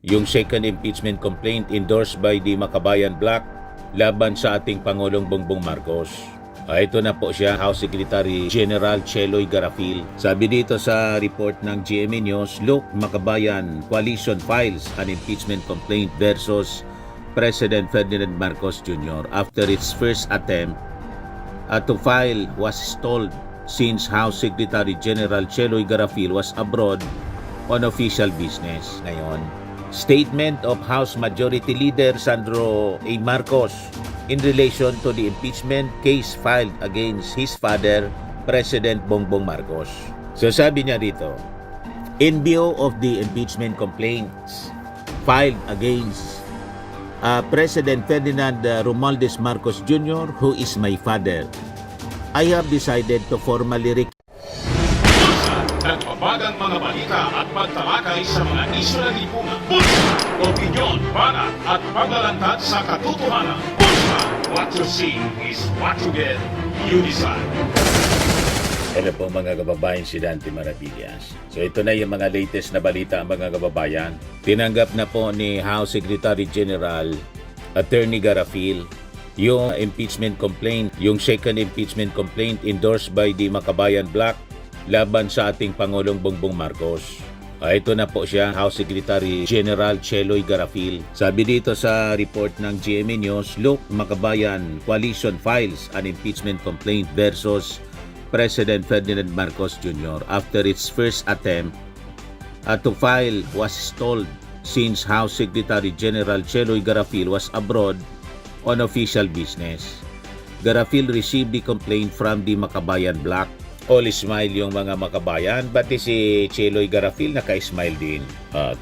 yung second impeachment complaint endorsed by the Makabayan Bloc laban sa ating Pangulong Bongbong Marcos. Ito na po siya, House Secretary General Cheloy Garafil. Sabi dito sa report ng GMA News, look, Makabayan Coalition files an impeachment complaint versus President Ferdinand Marcos Jr. after its first attempt to file was stalled since House Secretary General Cheloy Garafil was abroad on official business. Ngayon, statement of House Majority Leader Sandro A. Marcos in relation to the impeachment case filed against his father, President Bongbong Marcos. So sabi niya rito, in view of the impeachment complaints filed against President Ferdinand Romualdez Marcos Jr., who is my father, I have decided to formally nagbabagang mga balita at pagtalakay sa mga isyu ng lipunan. Bulsa! Opinyon, banat at paglalantad sa katotohanan. Bulsa! What you see is what you get. You decide. Hello po mga kababayan, si Dante Maravillas. So ito na yung mga latest na balita mga kababayan. Tinanggap na po ni House Secretary General Attorney Garafil yung impeachment complaint, yung second impeachment complaint endorsed by the Makabayan Bloc laban sa ating Pangulong Bongbong Marcos. Ito na po siya, House Secretary General Cheloy Garafil. Sabi dito sa report ng GMA News, look, Makabayan Coalition files an impeachment complaint versus President Ferdinand Marcos Jr. after its first attempt to file was stalled since House Secretary General Cheloy Garafil was abroad on official business. Garafil received the complaint from the Makabayan Bloc. All smile yung mga makabayan, pati si Cheloy Garafil naka-smile din.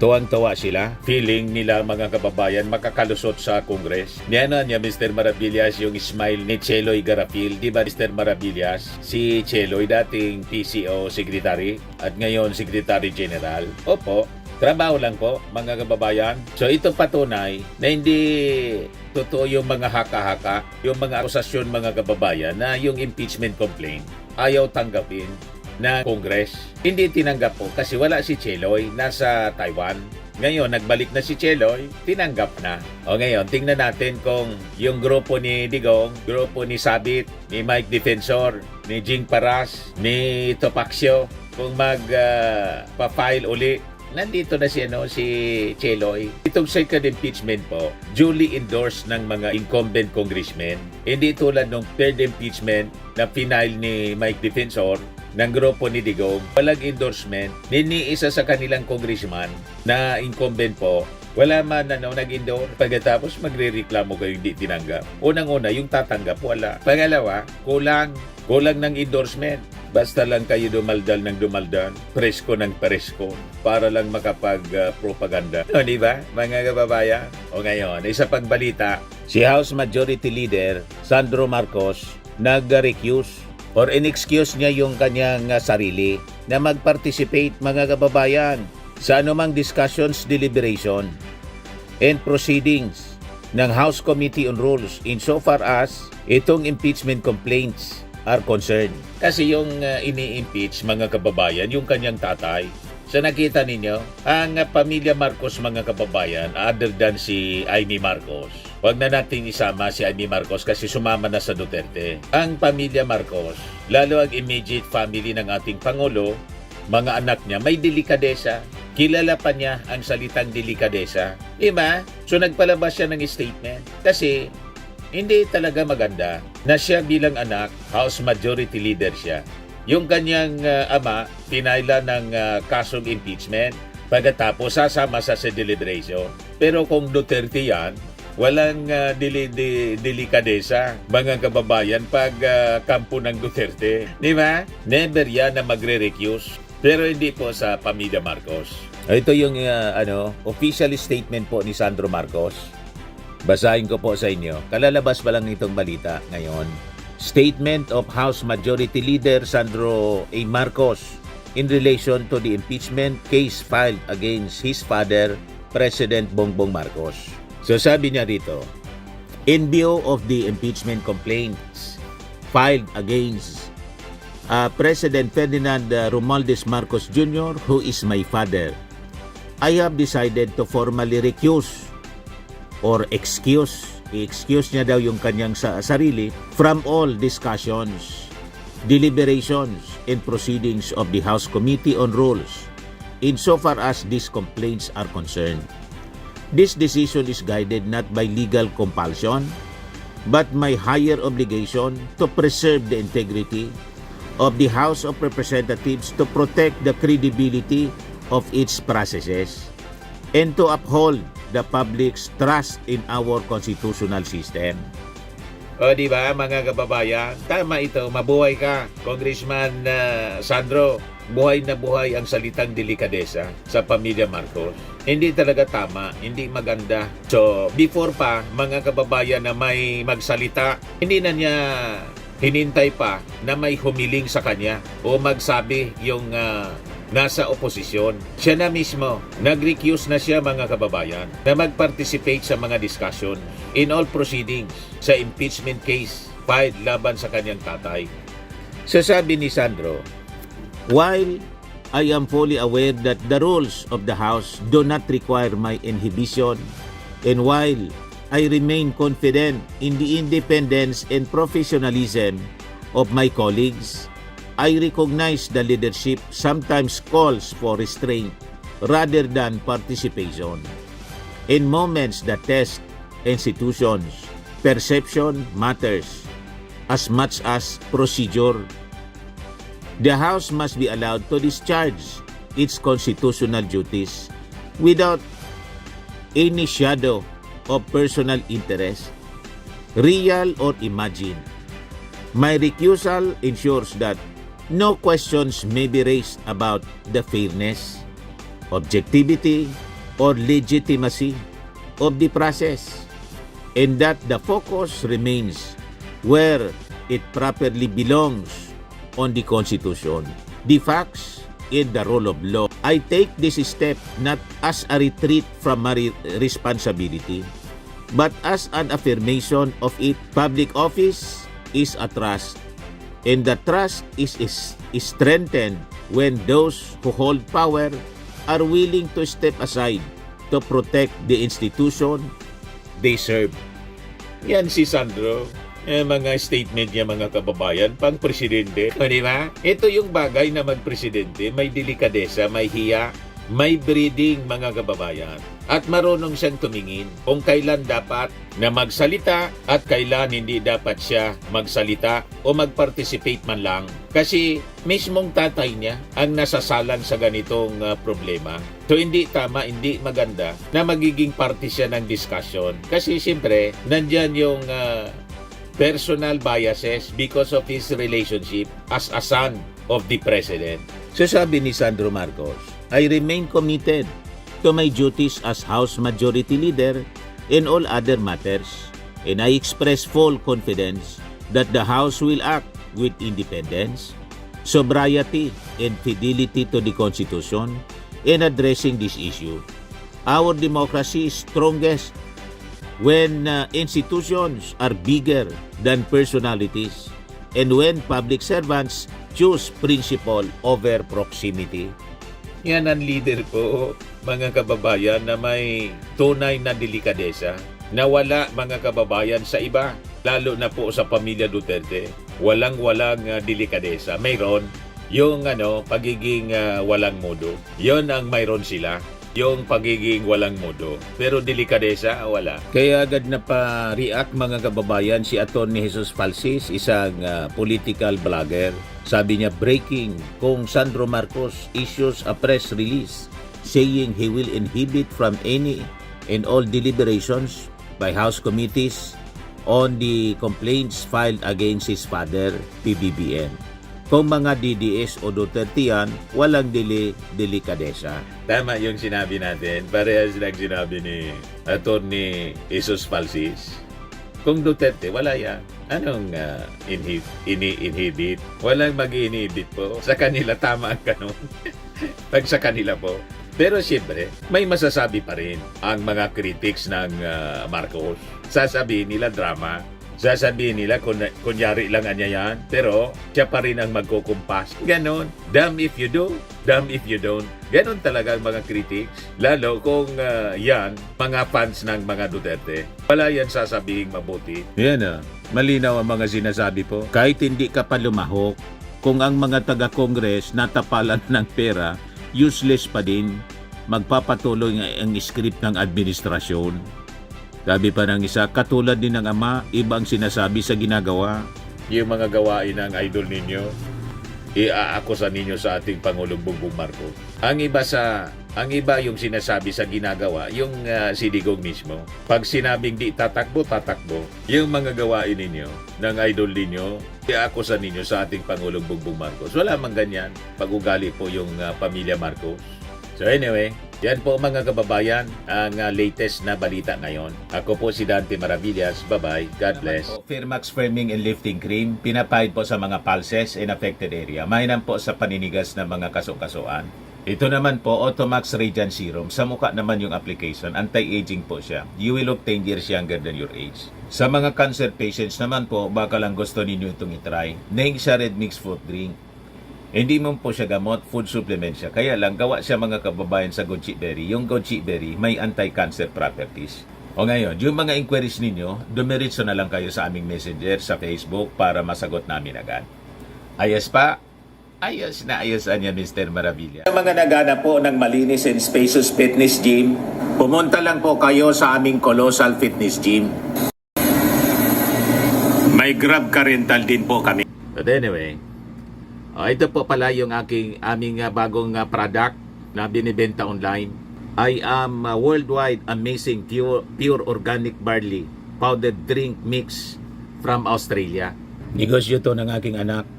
Tuwang-tuwa sila. Feeling nila mga kababayan makakalusot sa Congress. Niya Mr. Maravillas yung smile ni Cheloy Garafil. Di ba Mr. Maravillas? Si Cheloy dating PCO Secretary at ngayon Secretary General. Opo, trabaho lang po mga kababayan. So ito patunay na hindi totoo yung mga haka-haka, yung mga akusasyon mga kababayan na yung impeachment complaint ayaw tanggapin na Congress. Hindi tinanggap po kasi wala si Cheloy, nasa Taiwan. Ngayon, nagbalik na si Cheloy, tinanggap na. O ngayon, tingnan natin kung yung grupo ni Digong, grupo ni Sabit, ni Mike Defensor, ni Jing Paras, ni Topacio, kung pa-file uli. Nandito na si Cheloy. Itong second impeachment po, duly endorsed ng mga incumbent congressmen. Hindi tulad ng third impeachment na final ni Mike Defensor ng grupo ni Digong. Walang endorsement. Isa sa kanilang congressman na incumbent po, wala man nag-endorse. Pagkatapos magre-reklamo kayo hindi tinanggap. Unang-una, yung tatanggap, wala. Pangalawa, kulang ng endorsement. Basta lang kayo dumaldal ng dumaldal, presko ng presko, para lang makapag-propaganda. O, di ba, mga kababayan? O ngayon, isa pang balita, si House Majority Leader Sandro Marcos nag-recuse or in-excuse niya yung kanyang sarili na mag-participate, mga kababayan, sa anumang discussions, deliberation, and proceedings ng House Committee on Rules insofar as itong impeachment complaints are concerned. Kasi yung ini-impeach, mga kababayan, yung kanyang tatay. So nakita ninyo, ang pamilya Marcos, mga kababayan, other than si Amy Marcos, wag na natin isama si Amy Marcos kasi sumama na sa Duterte. Ang pamilya Marcos, lalo ang immediate family ng ating Pangulo, mga anak niya, may delikadesa. Kilala pa niya ang salitang delikadesa. Diba? So nagpalabas siya ng statement. Kasi hindi talaga maganda na siya bilang anak, House Majority Leader siya. Yung kanyang ama, tinaila ng kasong impeachment, pagkatapos sasama sa deliberation. Pero kung Duterte yan, walang delikadesa, mga kababayan, pag kampo ng Duterte. Di ba? Never yan na magre-recuse. Pero hindi po sa pamilya Marcos. Ito yung official statement po ni Sandro Marcos. Basahin ko po sa inyo. Kalalabas pa lang itong balita ngayon. Statement of House Majority Leader Sandro A. Marcos in relation to the impeachment case filed against his father, President Bongbong Marcos. So sabi niya rito, in view of the impeachment complaints filed against President Ferdinand Romualdez Marcos Jr., who is my father, I have decided to formally recuse or i-excuse niya daw yung kanyang sarili from all discussions, deliberations, and proceedings of the House Committee on Rules insofar as these complaints are concerned. This decision is guided not by legal compulsion, but my higher obligation to preserve the integrity of the House of Representatives, to protect the credibility of its processes, and to uphold the public's trust in our constitutional system. O di ba mga kababayan, tama ito, mabuhay ka, Congressman Sandro. Buhay na buhay ang salitang delikadesa sa pamilya Marcos. Hindi talaga tama, hindi maganda. So, before pa, mga kababayan na may magsalita, hindi na niya hinintay pa na may humiling sa kanya o magsabi yung nasa oposisyon. Siya na mismo, nag-recuse na siya mga kababayan na mag-participate sa mga discussion in all proceedings sa impeachment case filed laban sa kanyang tatay. Sasabi ni Sandro, while I am fully aware that the rules of the House do not require my inhibition, and while I remain confident in the independence and professionalism of my colleagues, I recognize the leadership sometimes calls for restraint rather than participation. In moments that test institutions, perception matters as much as procedure. The House must be allowed to discharge its constitutional duties without any shadow of personal interest, real or imagined. My recusal ensures that no questions may be raised about the fairness, objectivity, or legitimacy of the process, and that the focus remains where it properly belongs, on the Constitution, the facts, and the rule of law. I take this step not as a retreat from my responsibility, but as an affirmation of it. Public office is a trust, and the trust is strengthened when those who hold power are willing to step aside to protect the institution they serve. Yan si Sandro. Mga statement niya mga kababayan, pang presidente. O di ba? Ito yung bagay na magpresidente, may delikadesa, may hiya, may breeding mga kababayan. At marunong siyang tumingin kung kailan dapat na magsalita at kailan hindi dapat siya magsalita o mag-participate man lang. Kasi mismong tatay niya ang nasasalang sa ganitong problema. So hindi tama, hindi maganda na magiging parte siya ng discussion. Kasi siyempre, nandyan yung personal biases because of his relationship as a son of the president. So sabi ni Sandro Marcos, I remain committed to my duties as House Majority Leader in all other matters, and I express full confidence that the House will act with independence, sobriety, and fidelity to the Constitution in addressing this issue. Our democracy is strongest when institutions are bigger than personalities, and when public servants choose principle over proximity. Yan ang leader po, mga kababayan, na may tunay na delikadesa. Nawala mga kababayan sa iba, lalo na po sa pamilya Duterte. Walang delikadesa. Mayroon yung pagiging walang modo. Yon ang mayroon sila. Yung pagiging walang modo. Pero delikadesa, wala. Kaya agad na pa-react mga kababayan si Atty. Jesus Falsis, isang political blogger. Sabi niya, breaking, kung Sandro Marcos issues a press release saying he will inhibit from any and all deliberations by House committees on the complaints filed against his father, PBBM. Kung mga DDS o Duterte yan, walang delikadesa. Tama yung sinabi natin. Parehas lang sinabi ni Atty. Jesus Falsis. Kung Duterte, wala yan. Anong ini-inhibit? Walang mag-inhibit po. Sa kanila, tama ang kanon. Pag sa kanila po. Pero siyempre, may masasabi pa rin ang mga critics ng Marcos. Sasabihin nila drama. Sasabihin nila, kunyari lang anya yan, pero siya pa rin ang magkukumpas. Ganon. Damn if you do, damn if you don't. Ganon talaga ang mga critics. Lalo kung yan, mga fans ng mga Duterte. Wala yan sasabihing mabuti. Yan malinaw ang mga sinasabi po. Kahit hindi ka pa lumahok, kung ang mga taga-Congress natapalan ng pera, useless pa din. Magpapatuloy ang script ng administrasyon. Sabi pa ng isa, katulad din ng ama, ibang sinasabi sa ginagawa. Yung mga gawain ng idol ninyo, iaakusa ninyo sa ating Pangulong Bongbong Marcos. Ang iba yung sinasabi sa ginagawa, yung sidigong mismo. Pag sinabing di tatakbo, tatakbo. Yung mga gawain ninyo, ng idol ninyo, iaakusa ninyo sa ating Pangulong Bongbong Marcos. Wala mang ganyan. Pag-ugali po yung pamilya Marcos. So anyway, yan po mga kababayan, ang latest na balita ngayon. Ako po si Dante Maravillas. Bye-bye. God bless. Firmax Firming and Lifting Cream, pinapahid po sa mga pulses in affected area. Mainam po sa paninigas ng mga kaso-kasuan. Ito naman po, Automax Radiant Serum. Sa mukha naman yung application, anti-aging po siya. You will look 10 years younger than your age. Sa mga cancer patients naman po, baka lang gusto ninyo itong itry. Neng siya Red Mix Fruit Drink. Hindi mo po siya gamot, food supplement siya. Kaya lang, gawa siya mga kababayan sa goji berry. Yung goji berry may anti-cancer properties. O ngayon, yung mga inquiries ninyo, dumiritso na lang kayo sa aming messenger sa Facebook para masagot namin agad. Ayos pa? Ayos na ayos niya, Mr. Maravilla. Sa mga nagana po ng malinis and spacious fitness gym, pumunta lang po kayo sa aming Colossal Fitness Gym. May Grab car rental din po kami. But anyway, ito po pala yung aming bagong product na binibenta online. I am worldwide amazing pure organic barley powdered drink mix from Australia. Negosyo to ng aking anak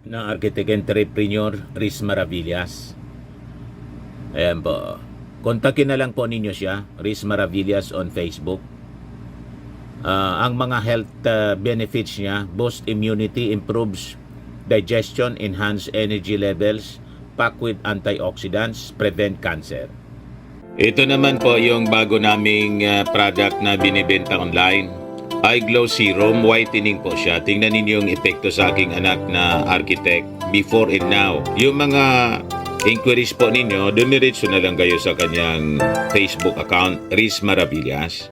na architect entrepreneur Riz Maravillas. Ayan po. Kontakin na lang po ninyo siya, Riz Maravillas on Facebook. Ang mga health benefits niya, boost immunity, improves digestion, enhance energy levels, packed with antioxidants, prevent cancer. Ito naman po yung bago naming product na binibenta online. Eye Glow Serum, whitening po siya. Tingnan ninyo yung epekto sa aking anak na architect before and now. Yung mga inquiries po ninyo, dumiretso na lang kayo sa kanyang Facebook account, Riz Maravillas.